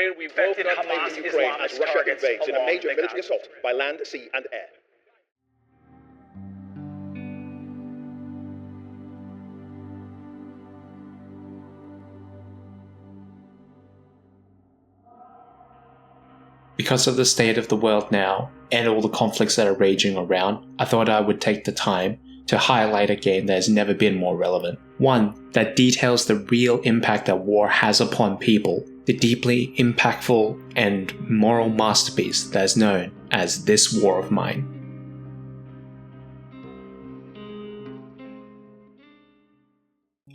Ukraine, we woke up Hamas in Ukraine as Russia invades in a major military assault by land, sea, and air. Because of the state of the world now, and all the conflicts that are raging around, I thought I would take the time to highlight a game that has never been more relevant. One that details the real impact that war has upon people, the deeply impactful and moral masterpiece that is known as This War of Mine.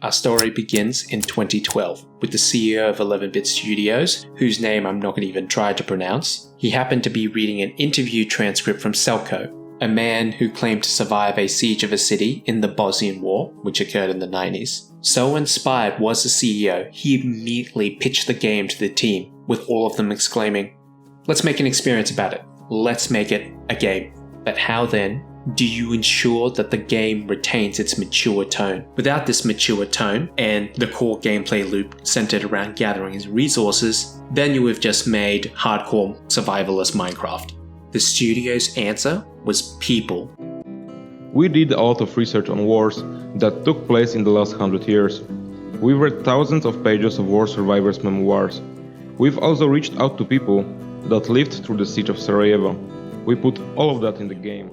Our story begins in 2012 with the CEO of 11-Bit Studios, whose name I'm not going to even try to pronounce. He happened to be reading an interview transcript from Selko, a man who claimed to survive a siege of a city in the Bosnian War, which occurred in the 90s. So inspired was the CEO, he immediately pitched the game to the team, with all of them exclaiming, "Let's make an experience about it. Let's make it a game." But how then do you ensure that the game retains its mature tone? Without this mature tone and the core gameplay loop centered around gathering resources, then you have just made hardcore survivalist Minecraft. The studio's answer was people. We did a lot of research on wars that took place in the last 100 years. We read thousands of pages of war survivors' memoirs. We've also reached out to people that lived through the siege of Sarajevo. We put all of that in the game.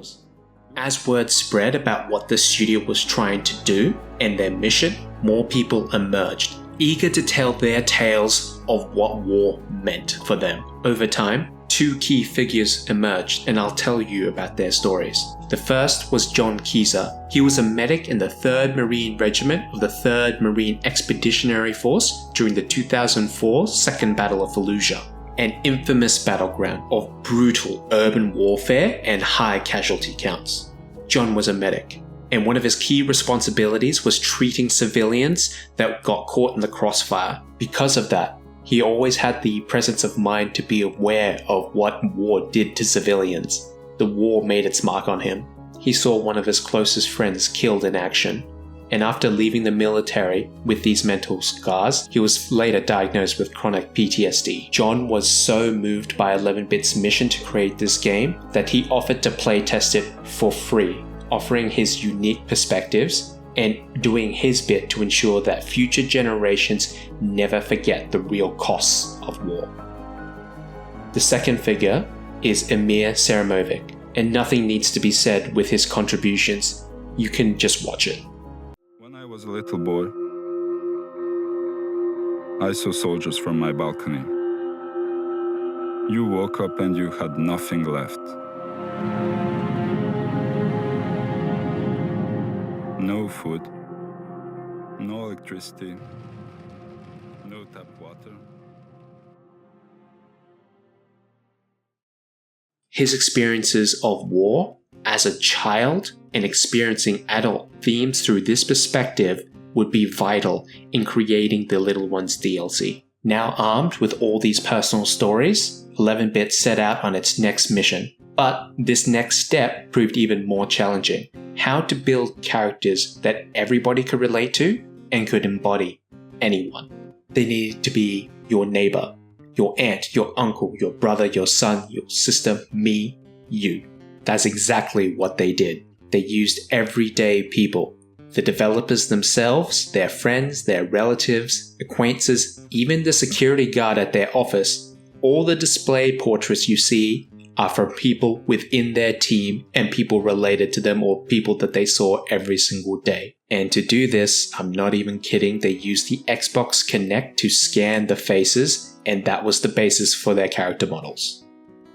As word spread about what the studio was trying to do and their mission, more people emerged, eager to tell their tales of what war meant for them. Over time, two key figures emerged, and I'll tell you about their stories. The first was John Keyser. He was a medic in the 3rd Marine Regiment of the 3rd Marine Expeditionary Force during the 2004 Second Battle of Fallujah, an infamous battleground of brutal urban warfare and high casualty counts. John was a medic, and one of his key responsibilities was treating civilians that got caught in the crossfire. Because of that, he always had the presence of mind to be aware of what war did to civilians. The war made its mark on him. He saw one of his closest friends killed in action, and after leaving the military with these mental scars, he was later diagnosed with chronic PTSD. John was so moved by 11-Bit's mission to create this game that he offered to playtest it for free, offering his unique perspectives and doing his bit to ensure that future generations never forget the real costs of war. The second figure is Emir Seramovic, and nothing needs to be said with his contributions. You can just watch it. When I was a little boy, I saw soldiers from my balcony. You woke up and you had nothing left. No food, no electricity, no tap water. His experiences of war as a child and experiencing adult themes through this perspective would be vital in creating the Little Ones DLC. Now armed with all these personal stories, 11-Bit set out on its next mission. But this next step proved even more challenging. How to build characters that everybody could relate to and could embody anyone. They needed to be your neighbor, your aunt, your uncle, your brother, your son, your sister, me, you. That's exactly what they did. They used everyday people. The developers themselves, their friends, their relatives, acquaintances, even the security guard at their office. All the display portraits you see are from people within their team and people related to them or people that they saw every single day. And to do this, I'm not even kidding, they used the Xbox Kinect to scan the faces, and that was the basis for their character models.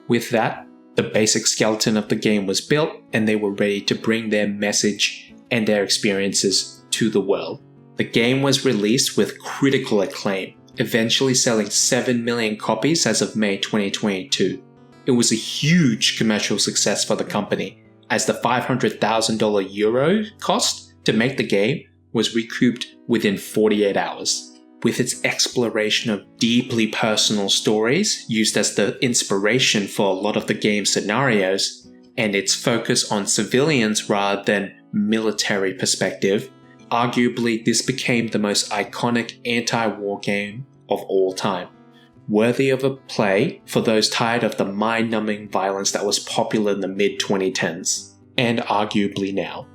With that, the basic skeleton of the game was built, and they were ready to bring their message and their experiences to the world. The game was released with critical acclaim, eventually selling 7 million copies as of May 2022. It was a huge commercial success for the company, as the €500,000 Euro cost to make the game was recouped within 48 hours. With its exploration of deeply personal stories used as the inspiration for a lot of the game's scenarios, and its focus on civilians rather than military perspective, arguably this became the most iconic anti-war game of all time. worthy of a play for those tired of the mind-numbing violence that was popular in the mid-2010s, and arguably now.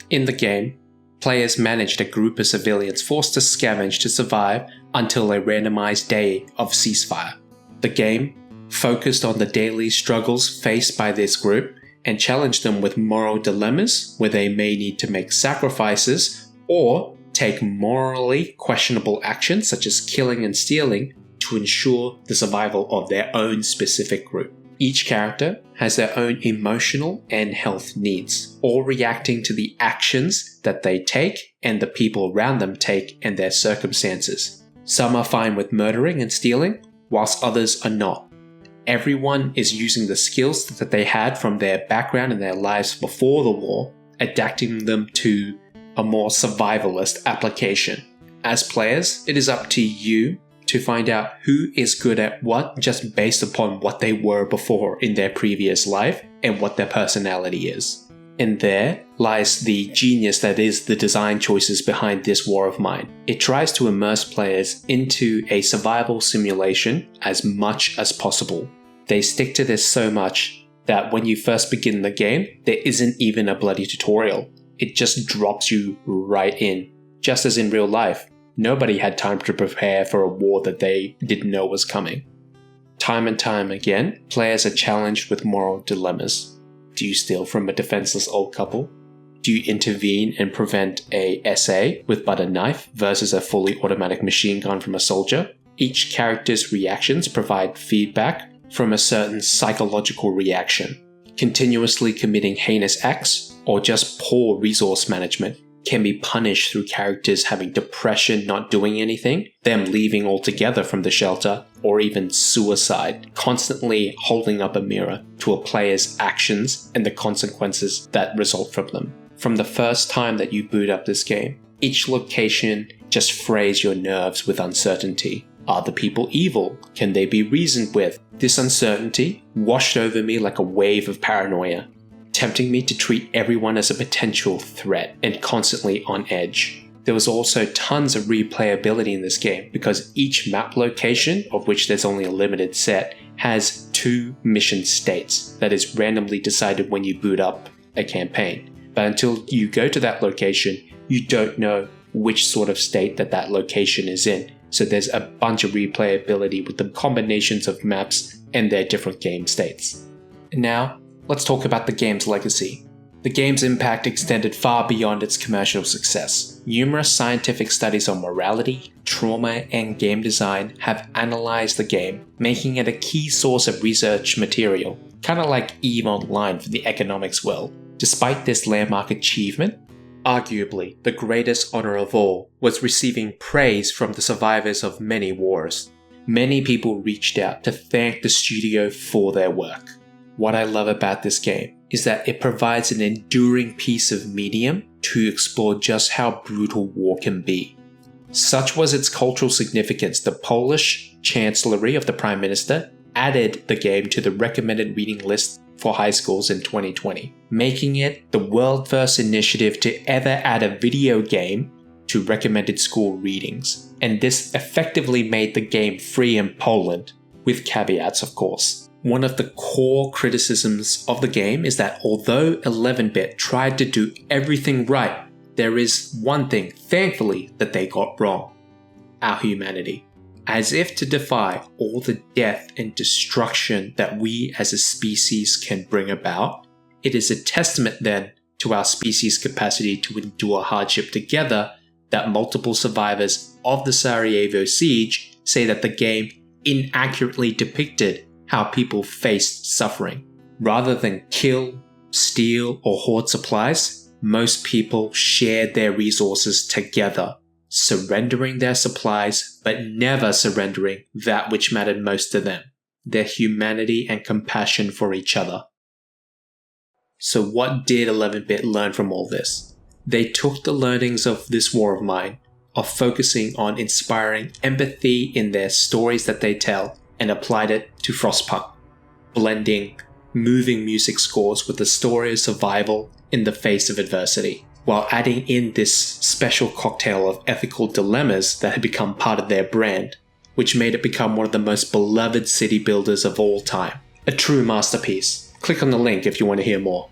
In the game, players managed a group of civilians forced to scavenge to survive until a randomized day of ceasefire. The game focused on the daily struggles faced by this group and challenged them with moral dilemmas where they may need to make sacrifices or take morally questionable actions such as killing and stealing to ensure the survival of their own specific group. Each character has their own emotional and health needs, all reacting to the actions that they take and the people around them take and their circumstances. Some are fine with murdering and stealing, whilst others are not. Everyone is using the skills that they had from their background and their lives before the war, adapting them to a more survivalist application. As players, it is up to you to find out who is good at what just based upon what they were before in their previous life and what their personality is. And there lies the genius that is the design choices behind this War of Mine. It tries to immerse players into a survival simulation as much as possible. They stick to this so much that when you first begin the game, there isn't even a bloody tutorial. It just drops you right in. Just as in real life, nobody had time to prepare for a war that they didn't know was coming. Time and time again, players are challenged with moral dilemmas. Do you steal from a defenseless old couple? Do you intervene and prevent a SA with but a knife versus a fully automatic machine gun from a soldier? Each character's reactions provide feedback from a certain psychological reaction. Continuously committing heinous acts or just poor resource management can be punished through characters having depression, not doing anything, them leaving altogether from the shelter, or even suicide, constantly holding up a mirror to a player's actions and the consequences that result from them. From the first time that you boot up this game, each location just frays your nerves with uncertainty. Are the people evil? Can they be reasoned with? This uncertainty washed over me like a wave of paranoia, tempting me to treat everyone as a potential threat and constantly on edge. There was also tons of replayability in this game because each map location, of which there's only a limited set, has 2 mission states that is randomly decided when you boot up a campaign. But until you go to that location, you don't know which sort of state that location is in. So there's a bunch of replayability with the combinations of maps and their different game states. Now, let's talk about the game's legacy. The game's impact extended far beyond its commercial success. Numerous scientific studies on morality, trauma, and game design have analyzed the game, making it a key source of research material, kind of like EVE Online for the economics world. Despite this landmark achievement, arguably the greatest honor of all was receiving praise from the survivors of many wars. Many people reached out to thank the studio for their work. What I love about this game is that it provides an enduring piece of medium to explore just how brutal war can be. Such was its cultural significance, the Polish Chancellery of the Prime Minister added the game to the recommended reading list for high schools in 2020, making it the world first initiative to ever add a video game to recommended school readings. And this effectively made the game free in Poland, with caveats of course. One of the core criticisms of the game is that although 11-bit tried to do everything right, there is one thing, thankfully, that they got wrong: our humanity. As if to defy all the death and destruction that we as a species can bring about, it is a testament then to our species' capacity to endure hardship together that multiple survivors of the Sarajevo siege say that the game inaccurately depicted how people faced suffering. Rather than kill, steal, or hoard supplies, most people shared their resources together, surrendering their supplies but never surrendering that which mattered most to them, their humanity and compassion for each other. So what did 11-bit learn from all this? They took the learnings of this War of Mine, of focusing on inspiring empathy in their stories that they tell, and applied it to Frostpunk, blending moving music scores with the story of survival in the face of adversity, while adding in this special cocktail of ethical dilemmas that had become part of their brand. which made it become one of the most beloved city builders of all time. A true masterpiece. Click on the link if you want to hear more.